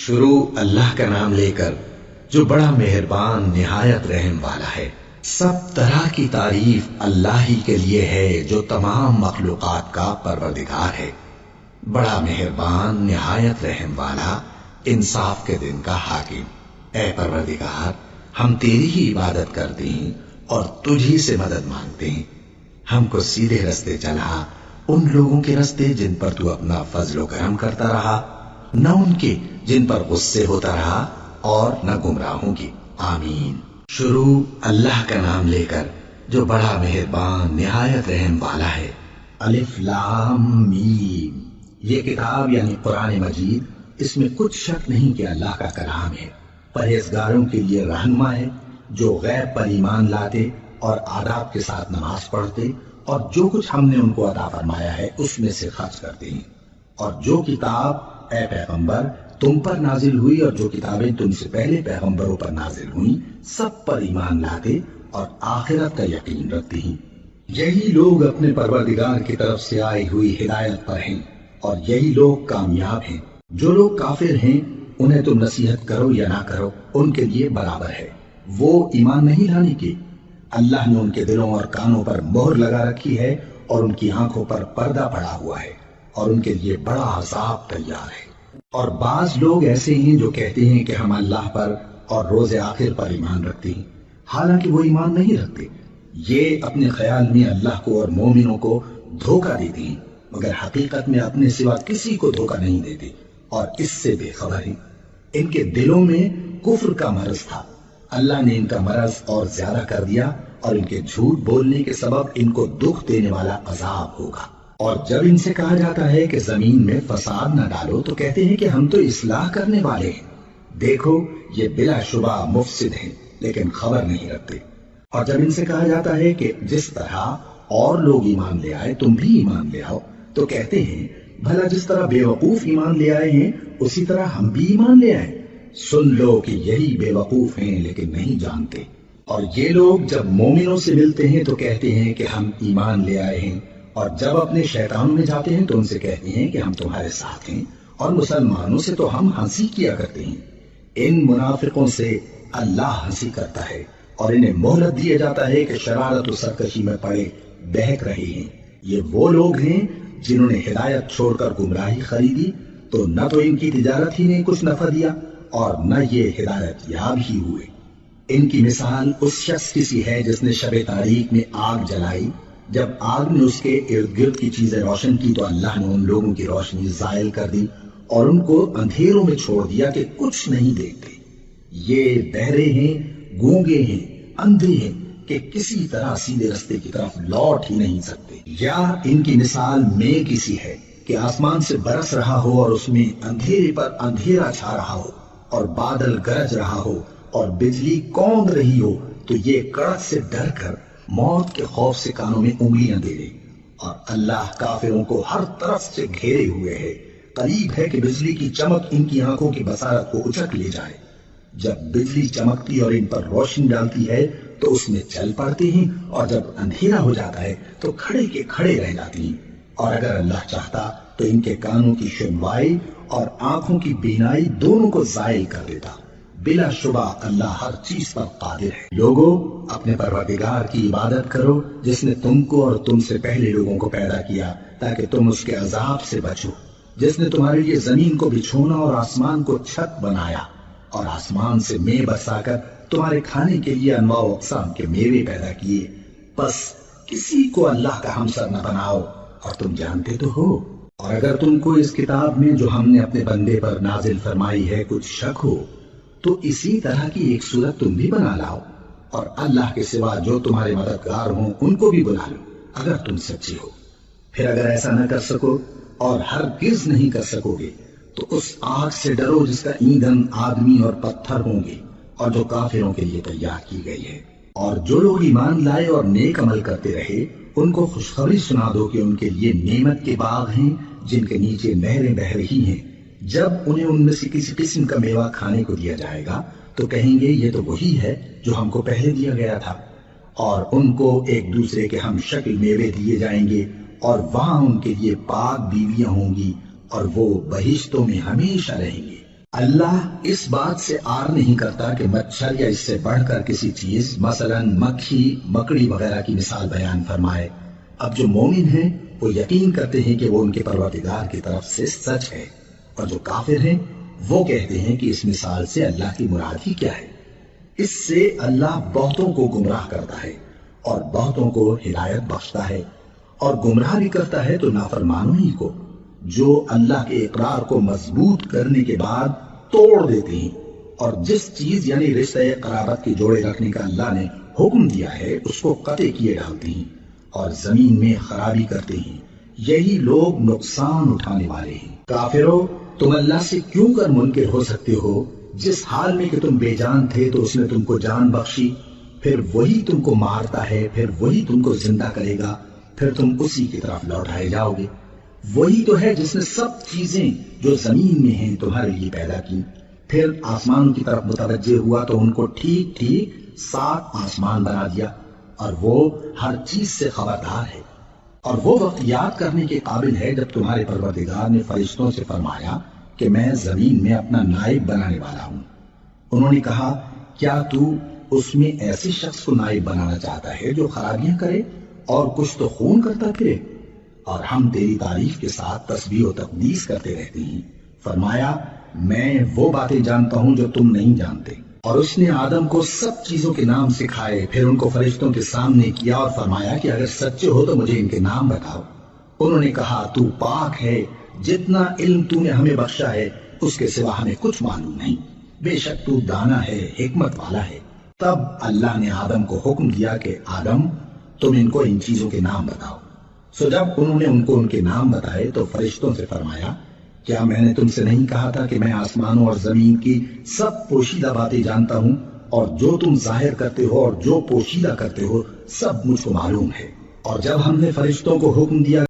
شروع اللہ کا نام لے کر جو بڑا مہربان نہایت رحم والا ہے۔ سب طرح کی تعریف اللہ ہی کے لیے ہے جو تمام مخلوقات کا پروردگار ہے، بڑا مہربان نہایت رحم والا، انصاف کے دن کا حاکم۔ اے پروردگار، ہم تیری ہی عبادت کرتے ہیں اور تجھ ہی سے مدد مانگتے ہیں۔ ہم کو سیدھے رستے چلا، ان لوگوں کے رستے جن پر تو اپنا فضل و کرم کرتا رہا، نہ ان کے جن پر غصے ہوتا رہا، اور نہ گمراہوں کی۔ آمین۔ شروع اللہ کا نام لے کر جو بڑا مہربان نہایت رحم والا ہے۔ الف لام میم۔ یہ کتاب یعنی قرآن مجید، اس میں کچھ شک نہیں کہ اللہ کا کلام ہے، پرہیزگاروں کے لیے رہنما ہے، جو غیب پر ایمان لاتے اور آداب کے ساتھ نماز پڑھتے اور جو کچھ ہم نے ان کو عطا فرمایا ہے اس میں سے خرچ کرتے ہیں۔ اور جو کتاب اے پیغمبر تم پر نازل ہوئی اور جو کتابیں تم سے پہلے پیغمبروں پر نازل ہوئیں، سب پر ایمان لاتے اور آخرت کا یقین رکھتے ہیں۔ یہی لوگ اپنے پروردگار کی طرف سے آئی ہوئی ہدایت پر ہیں اور یہی لوگ کامیاب ہیں۔ جو لوگ کافر ہیں انہیں تم نصیحت کرو یا نہ کرو، ان کے لیے برابر ہے، وہ ایمان نہیں لانے کے۔ اللہ نے ان کے دلوں اور کانوں پر مہر لگا رکھی ہے اور ان کی آنکھوں پر پردہ پڑا ہوا ہے، اور ان کے لیے بڑا عذاب تیار ہے۔ اور بعض لوگ ایسے ہیں جو کہتے ہیں کہ ہم اللہ پر اور روز آخر پر ایمان رکھتے ہیں، حالانکہ وہ ایمان نہیں رکھتے۔ یہ اپنے خیال میں اللہ کو اور مومنوں کو دھوکہ دیتے ہیں، مگر حقیقت میں اپنے سوا کسی کو دھوکہ نہیں دیتے اور اس سے بے خبر ہیں۔ ان کے دلوں میں کفر کا مرض تھا، اللہ نے ان کا مرض اور زیادہ کر دیا، اور ان کے جھوٹ بولنے کے سبب ان کو دکھ دینے والا عذاب ہوگا۔ اور جب ان سے کہا جاتا ہے کہ زمین میں فساد نہ ڈالو تو کہتے ہیں کہ ہم تو اصلاح کرنے والے ہیں، دیکھو یہ بلا شبہ مفسد ہیں لیکن خبر نہیں رکھتے۔ اور جب ان سے کہا جاتا ہے کہ جس طرح اور لوگ ایمان لے آئے تم بھی ایمان لے آؤ، تو کہتے ہیں بھلا جس طرح بے وقوف ایمان لے آئے ہیں اسی طرح ہم بھی ایمان لے آئے۔ سن لو کہ یہی بے وقوف ہیں لیکن نہیں جانتے۔ اور یہ لوگ جب مومنوں سے ملتے ہیں تو کہتے ہیں کہ ہم ایمان لے آئے ہیں، اور جب اپنے شیطانوں میں جاتے ہیں تو ان سے کہتے ہیں کہ ہم تمہارے ساتھ ہیں، اور مسلمانوں سے تو ہم ہنسی کیا کرتے ہیں۔ ان منافقوں سے اللہ ہنسی کرتا ہے اور انہیں مہلت دیا جاتا ہے کہ شرارت و سرکشی میں پڑے بہک رہے ہیں۔ یہ وہ لوگ ہیں جنہوں نے ہدایت چھوڑ کر گمراہی خریدی، تو نہ تو ان کی تجارت ہی نے کچھ نفع دیا اور نہ یہ ہدایت یاب ہی ہوئے۔ ان کی مثال اس شخص کی سی ہے جس نے شب تاریک میں آگ جلائی، جب آگ نے اس کے ارد گرد کی چیزیں روشن کی تو اللہ نے ان لوگوں کی روشنی زائل کر دی اور ان کو اندھیروں میں چھوڑ دیا کہ کچھ نہیں دیکھتے۔ یہ بہرے ہیں، گونگے ہیں، اندھے ہیں کہ کسی طرح سیدھے رستے کی طرف لوٹ ہی نہیں سکتے۔ یا ان کی مثال میگھ کی سی ہے کہ آسمان سے برس رہا ہو اور اس میں اندھیرے پر اندھیرا چھا رہا ہو اور بادل گرج رہا ہو اور بجلی کوند رہی ہو، تو یہ کڑک سے ڈر کر موت کے خوف سے کانوں میں انگلیاں دے دے۔ اور اللہ کافروں کو ہر طرف سے گھیرے ہوئے ہے، قریب ہے کہ بجلی کی چمک ان کی آنکھوں کی بصارت کو اچک لے جائے۔ جب بجلی چمکتی اور ان پر روشنی ڈالتی ہے تو اس میں چل پڑتے ہیں، اور جب اندھیرا ہو جاتا ہے تو کھڑے کے کھڑے رہ جاتے ہیں۔ اور اگر اللہ چاہتا تو ان کے کانوں کی سنوائی اور آنکھوں کی بینائی دونوں کو زائل کر دیتا۔ بلا شبہ اللہ ہر چیز پر قادر ہے۔ لوگوں، اپنے پروردگار کی عبادت کرو جس نے تم کو اور تم سے پہلے لوگوں کو پیدا کیا تاکہ تم اس کے عذاب سے بچو، جس نے تمہارے لیے زمین کو بچھونا اور آسمان کو چھت بنایا، اور آسمان سے مے برسا کر تمہارے کھانے کے لیے انواع و اقسام کے میوے پیدا کیے۔ بس کسی کو اللہ کا ہمسر نہ بناؤ، اور تم جانتے تو ہو۔ اور اگر تم کو اس کتاب میں جو ہم نے اپنے بندے پر نازل فرمائی ہے کچھ شک ہو تو اسی طرح کی ایک صورت تم بھی بنا لاؤ، اور اللہ کے سوا جو تمہارے مددگار ہوں ان کو بھی بلا لو اگر تم سچے ہو۔ پھر اگر ایسا نہ کر سکو اور ہرگز نہیں کر سکو گے تو اس آگ سے ڈرو جس کا ایندھن آدمی اور پتھر ہوں گے اور جو کافروں کے لیے تیار کی گئی ہے۔ اور جو لوگ ایمان لائے اور نیک عمل کرتے رہے ان کو خوشخبری سنا دو کہ ان کے لیے نعمت کے باغ ہیں جن کے نیچے نہریں بہہ رہی ہیں۔ جب انہیں ان میں سے کسی قسم کا میوہ کھانے کو دیا جائے گا تو کہیں گے یہ تو وہی ہے جو ہم کو پہلے دیا گیا تھا، اور ان کو ایک دوسرے کے ہم شکل میوے دیے جائیں گے، اور وہاں ان کے لیے پاک بیویاں ہوں گی اور وہ بہشتوں میں ہمیشہ رہیں گے۔ اللہ اس بات سے آر نہیں کرتا کہ مچھر یا اس سے بڑھ کر کسی چیز مثلا مکھی مکڑی وغیرہ کی مثال بیان فرمائے۔ اب جو مومن ہیں وہ یقین کرتے ہیں کہ وہ ان کے پروردگار کی طرف سے سچ ہے، اور جو کافر ہیں وہ کہتے ہیں کہ اس مثال سے اللہ کی مراد ہی کیا ہے۔ اس سے اللہ بہتوں کو گمراہ کرتا ہے اور بہتوں کو ہدایت بخشتا ہے، اور گمراہ بھی کرتا ہے تو نافرمانوں ہی کو، جو اللہ کے اقرار کو مضبوط کرنے کے بعد توڑ دیتے ہیں، اور جس چیز یعنی رشتہ قرابت کے جوڑے رکھنے کا اللہ نے حکم دیا ہے اس کو قطع کیے ڈالتے ہیں اور زمین میں خرابی کرتے ہیں۔ یہی لوگ نقصان اٹھانے والے ہیں۔ کافرو، تم اللہ سے کیوں کر منکر ہو سکتے ہو؟ جس حال میں کہ تم بے جان تھے تو اس نے تم کو جان بخشی، پھر وہی تم کو مارتا ہے، پھر وہی تم کو زندہ کرے گا، پھر تم اسی کی طرف لوٹائے جاؤ گے۔ وہی تو ہے جس نے سب چیزیں جو زمین میں ہیں تمہارے لیے پیدا کی، پھر آسمانوں کی طرف متوجہ ہوا تو ان کو ٹھیک ٹھیک 7 آسمان بنا دیا، اور وہ ہر چیز سے خبردار ہے۔ اور وہ وقت یاد کرنے کے قابل ہے جب تمہارے پروردگار نے فرشتوں سے فرمایا کہ میں زمین میں اپنا نائب بنانے والا ہوں۔ انہوں نے کہا، کیا تو اس میں ایسے شخص کو نائب بنانا چاہتا ہے جو خرابیاں کرے اور کچھ تو خون کرتا پھرے؟ اور ہم تیری تعریف کے ساتھ تسبیح و تقدیس کرتے رہتے ہیں۔ فرمایا، میں وہ باتیں جانتا ہوں جو تم نہیں جانتے۔ اور اس نے آدم کو سب چیزوں کے نام سکھائے، پھر ان کو فرشتوں کے سامنے کیا اور فرمایا کہ اگر سچے ہو تو مجھے ان کے نام بتاؤ۔ انہوں نے کہا، تو پاک ہے، جتنا علم تو نے ہمیں بخشا ہے اس کے سوا ہمیں کچھ معلوم نہیں، بے شک تو دانا ہے، حکمت والا ہے۔ تب اللہ نے آدم کو حکم دیا کہ آدم، تم ان کو ان چیزوں کے نام بتاؤ۔ سو جب انہوں نے ان کو ان کے نام بتائے تو فرشتوں سے فرمایا، کیا میں نے تم سے نہیں کہا تھا کہ میں آسمانوں اور زمین کی سب پوشیدہ باتیں جانتا ہوں، اور جو تم ظاہر کرتے ہو اور جو پوشیدہ کرتے ہو سب مجھ کو معلوم ہے۔ اور جب ہم نے فرشتوں کو حکم دیا